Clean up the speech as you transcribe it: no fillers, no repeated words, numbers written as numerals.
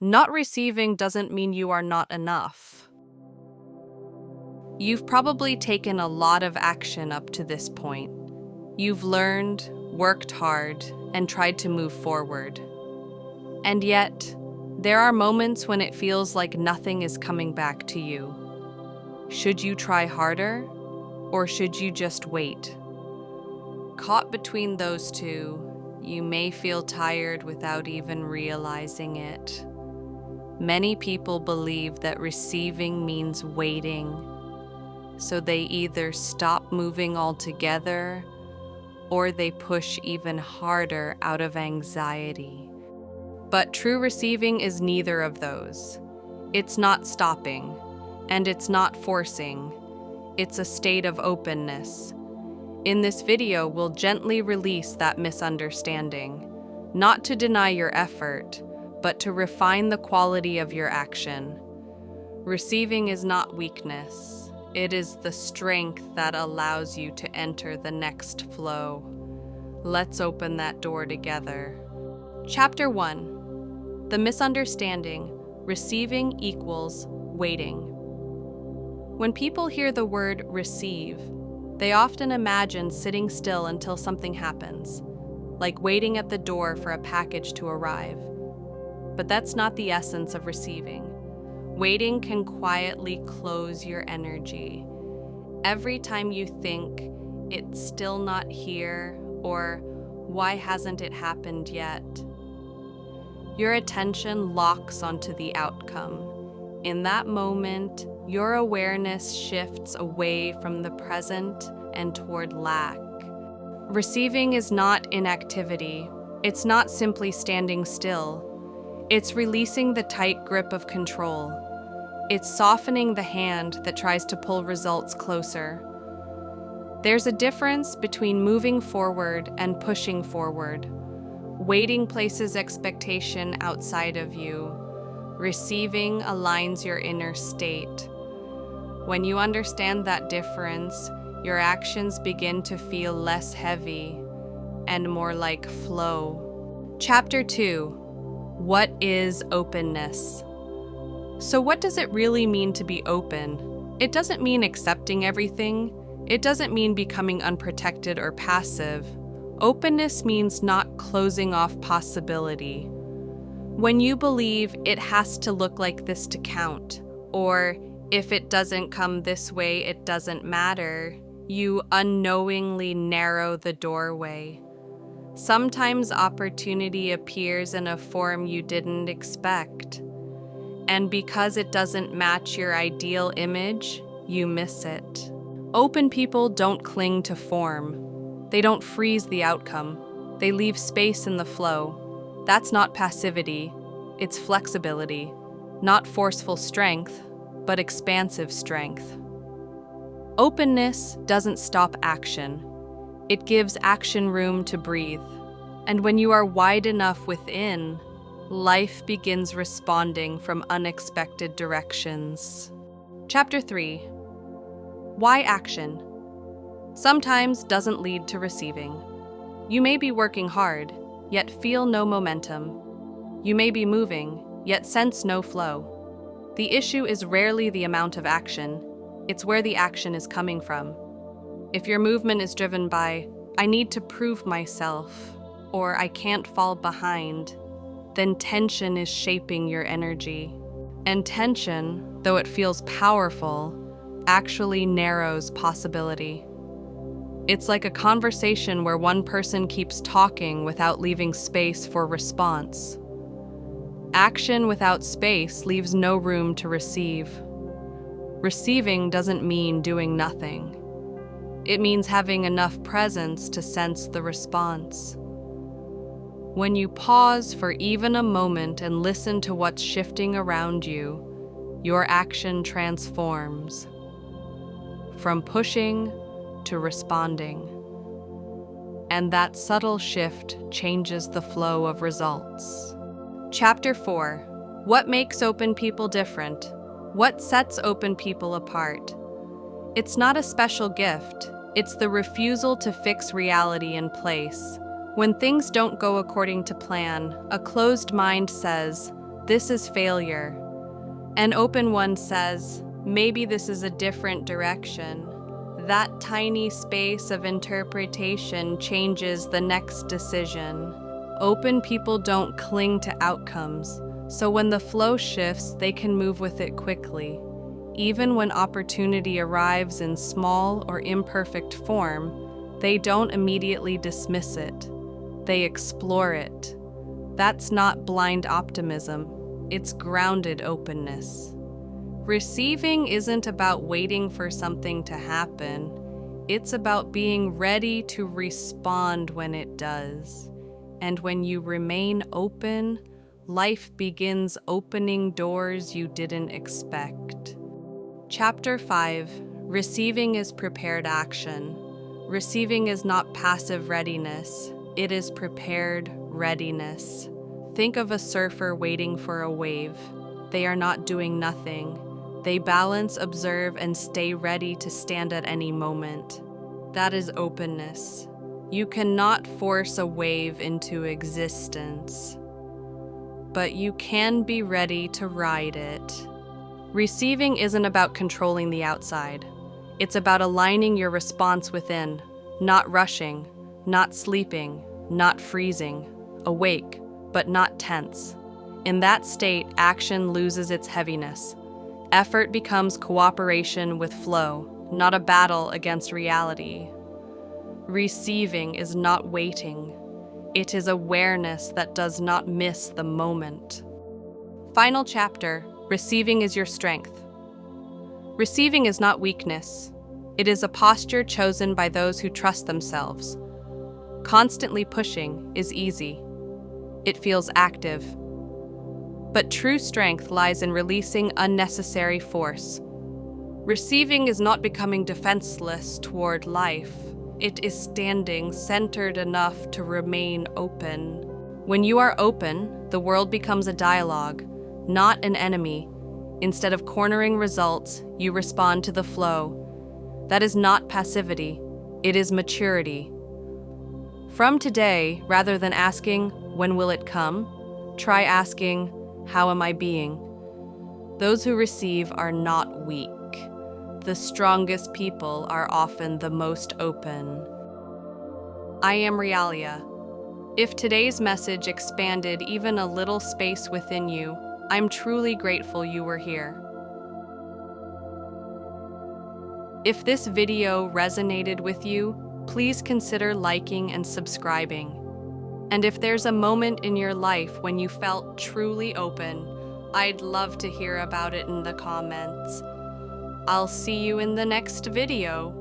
Not receiving doesn't mean you are not enough. You've probably taken a lot of action up to this point. You've learned, worked hard, and tried to move forward. And yet, there are moments when it feels like nothing is coming back to you. Should you try harder, or should you just wait? Caught between those two, you may feel tired without even realizing it. Many people believe that receiving means waiting, so they either stop moving altogether or they push even harder out of anxiety. But true receiving is neither of those. It's not stopping, and it's not forcing. It's a state of openness. In this video, we'll gently release that misunderstanding, not to deny your effort, but to refine the quality of your action. Receiving is not weakness. It is the strength that allows you to enter the next flow. Let's open that door together. Chapter 1. The misunderstanding. Receiving equals waiting. When people hear the word receive, they often imagine sitting still until something happens, like waiting at the door for a package to arrive. But that's not the essence of receiving. Waiting can quietly close your energy. Every time you think, it's still not here, or why hasn't it happened yet? Your attention locks onto the outcome. In that moment, your awareness shifts away from the present and toward lack. Receiving is not inactivity. It's not simply standing still. It's releasing the tight grip of control. It's softening the hand that tries to pull results closer. There's a difference between moving forward and pushing forward. Waiting places expectation outside of you. Receiving aligns your inner state. When you understand that difference, your actions begin to feel less heavy and more like flow. Chapter 2. What is openness? So what does it really mean to be open? It doesn't mean accepting everything. It doesn't mean becoming unprotected or passive. Openness means not closing off possibility. When you believe it has to look like this to count, or if it doesn't come this way, it doesn't matter, you unknowingly narrow the doorway. Sometimes opportunity appears in a form you didn't expect. And because it doesn't match your ideal image, you miss it. Open people don't cling to form. They don't freeze the outcome. They leave space in the flow. That's not passivity. It's flexibility. Not forceful strength, but expansive strength. Openness doesn't stop action. It gives action room to breathe. And when you are wide enough within, life begins responding from unexpected directions. Chapter 3. Why action? Sometimes doesn't lead to receiving. You may be working hard, yet feel no momentum. You may be moving, yet sense no flow. The issue is rarely the amount of action, it's where the action is coming from. If your movement is driven by, I need to prove myself, or I can't fall behind, then tension is shaping your energy. And tension, though it feels powerful, actually narrows possibility. It's like a conversation where one person keeps talking without leaving space for response. Action without space leaves no room to receive. Receiving doesn't mean doing nothing. It means having enough presence to sense the response. When you pause for even a moment and listen to what's shifting around you, your action transforms. From pushing to responding. And that subtle shift changes the flow of results. Chapter 4. What makes open people different? What sets open people apart? It's not a special gift. It's the refusal to fix reality in place. When things don't go according to plan, a closed mind says, This is failure. An open one says, maybe this is a different direction. That tiny space of interpretation changes the next decision. Open people don't cling to outcomes, so when the flow shifts, they can move with it quickly. Even when opportunity arrives in small or imperfect form, they don't immediately dismiss it. They explore it. That's not blind optimism, it's grounded openness. Receiving isn't about waiting for something to happen. It's about being ready to respond when it does. And when you remain open, life begins opening doors you didn't expect. Chapter 5. Receiving is prepared action. Receiving is not passive readiness. It is prepared readiness. Think of a surfer waiting for a wave. They are not doing nothing. They balance, observe, and stay ready to stand at any moment. That is openness. You cannot force a wave into existence, but you can be ready to ride it. Receiving isn't about controlling the outside. It's about aligning your response within, not rushing, not sleeping, not freezing, awake, but not tense. In that state, action loses its heaviness. Effort becomes cooperation with flow, not a battle against reality. Receiving is not waiting. It is awareness that does not miss the moment. Final chapter, receiving is your strength. Receiving is not weakness. It is a posture chosen by those who trust themselves. Constantly pushing is easy. It feels active. But true strength lies in releasing unnecessary force. Receiving is not becoming defenseless toward life. It is standing centered enough to remain open. When you are open, the world becomes a dialogue, not an enemy. Instead of cornering results, you respond to the flow. That is not passivity. It is maturity. From today, rather than asking, when will it come? Try asking, how am I being? Those who receive are not weak. The strongest people are often the most open. I am Realia. If today's message expanded even a little space within you, I'm truly grateful you were here. If this video resonated with you, please consider liking and subscribing. And if there's a moment in your life when you felt truly open, I'd love to hear about it in the comments. I'll see you in the next video.